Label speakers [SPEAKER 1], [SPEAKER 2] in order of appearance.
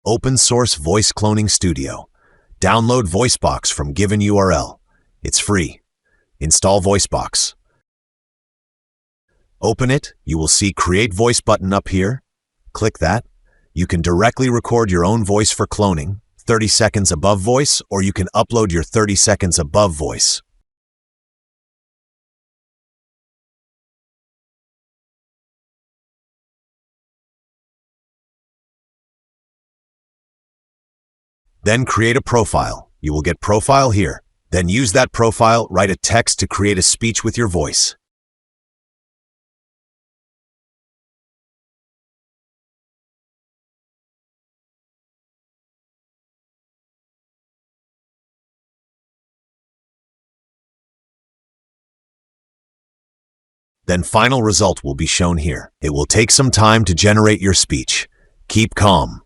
[SPEAKER 1] Open source voice cloning studio. Download Voicebox from given URL. It's free. Install Voicebox. Open it. You will see Create Voice button up here. Click that. You can directly record your own voice for cloning, 30 seconds above voice, or you can upload your 30 seconds above voice. Then create a profile. You will get profile here. Then use that profile, write a text to create a speech with your voice. Then final result will be shown here. It will take some time to generate your speech. Keep calm.